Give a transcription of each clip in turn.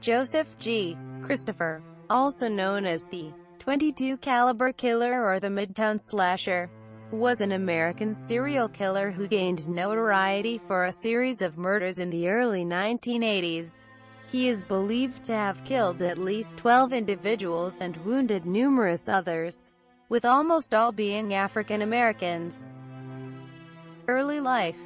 Joseph G. Christopher, also known as the 22 caliber killer or the Midtown Slasher, was an American serial killer who gained notoriety for a series of murders in the early 1980s. He is believed to have killed at least 12 individuals and wounded numerous others, with almost all being African Americans. Early life.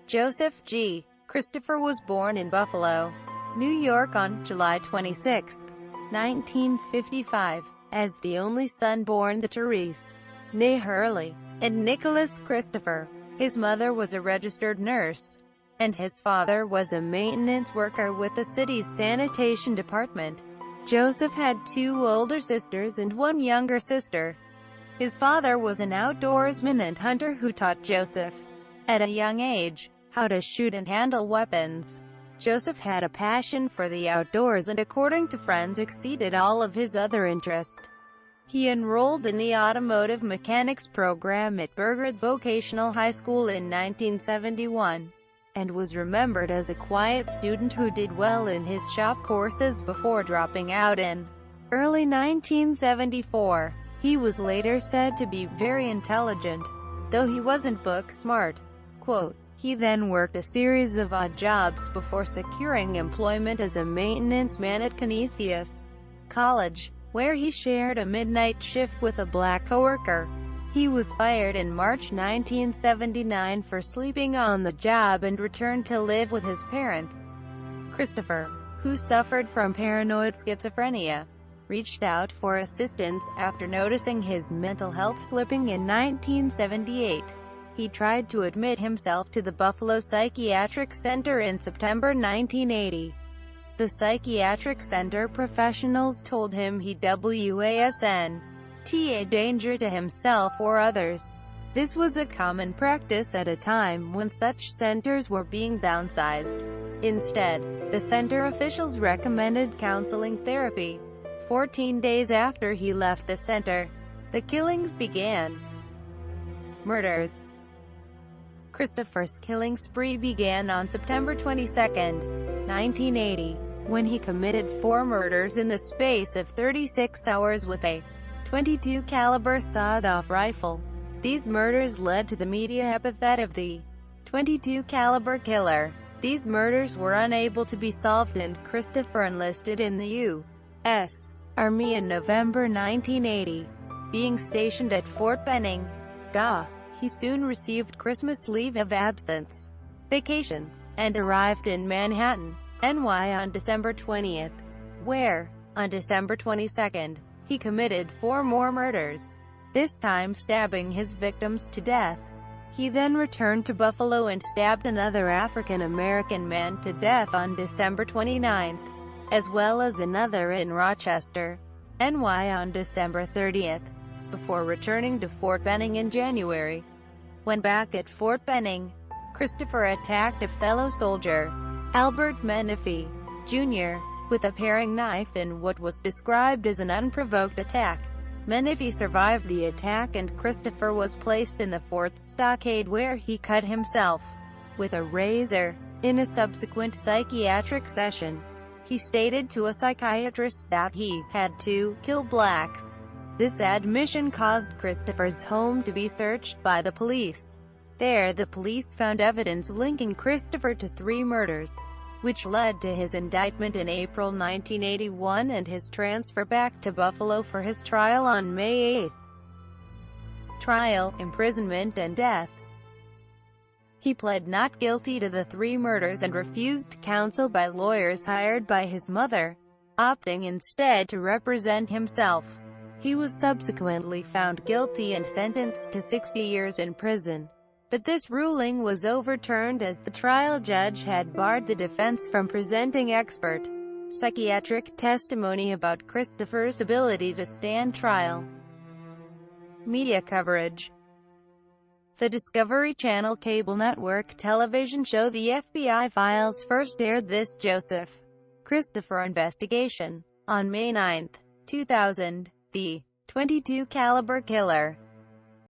Joseph G. Christopher was born in Buffalo, New York on July 26, 1955, as the only son born to Therese, née Hurley, and Nicholas Christopher. His mother was a registered nurse, and his father was a maintenance worker with the city's sanitation department. Joseph had two older sisters and one younger sister. His father was an outdoorsman and hunter who taught Joseph, at a young age, how to shoot and handle weapons. Joseph had a passion for the outdoors and, according to friends, exceeded all of his other interests. He enrolled in the automotive mechanics program at Burgard Vocational High School in 1971, and was remembered as a quiet student who did well in his shop courses before dropping out in early 1974. He was later said to be very intelligent, though he wasn't book smart. Quote, he then worked a series of odd jobs before securing employment as a maintenance man at Canisius College, where he shared a midnight shift with a black coworker. He was fired in March 1979 for sleeping on the job and returned to live with his parents. Christopher, who suffered from paranoid schizophrenia, reached out for assistance after noticing his mental health slipping in 1978. He tried to admit himself to the Buffalo Psychiatric Center in September 1980. The psychiatric center professionals told him he wasn't a danger to himself or others. This was a common practice at a time when such centers were being downsized. Instead, the center officials recommended counseling therapy. 14 days after he left the center, the killings began. Murders. Christopher's killing spree began on September 22, 1980, when he committed 4 murders in the space of 36 hours with a .22 caliber sawed-off rifle. These murders led to the media epithet of the .22 caliber killer. These murders were unable to be solved, and Christopher enlisted in the U.S. Army in November 1980. Being stationed at Fort Benning, GA, he soon received Christmas leave of absence, vacation, and arrived in Manhattan, NY on December 20th, where, on December 22nd, he committed 4 more murders, this time stabbing his victims to death. He then returned to Buffalo and stabbed another African-American man to death on December 29th, as well as another in Rochester, NY on December 30th, before returning to Fort Benning in January. When back at Fort Benning, Christopher attacked a fellow soldier, Albert Menifee, Jr., with a paring knife in what was described as an unprovoked attack. Menifee survived the attack, and Christopher was placed in the fort's stockade, where he cut himself with a razor. In a subsequent psychiatric session, he stated to a psychiatrist that he had to kill blacks. This admission caused Christopher's home to be searched by the police. There, the police found evidence linking Christopher to 3 murders, which led to his indictment in April 1981 and his transfer back to Buffalo for his trial on May 8. Trial, imprisonment and death. He pled not guilty to the 3 murders and refused counsel by lawyers hired by his mother, opting instead to represent himself. He was subsequently found guilty and sentenced to 60 years in prison. But this ruling was overturned as the trial judge had barred the defense from presenting expert psychiatric testimony about Christopher's ability to stand trial. Media coverage. The Discovery Channel cable network television show The FBI Files first aired this Joseph Christopher investigation on May 9, 2000. The .22 caliber killer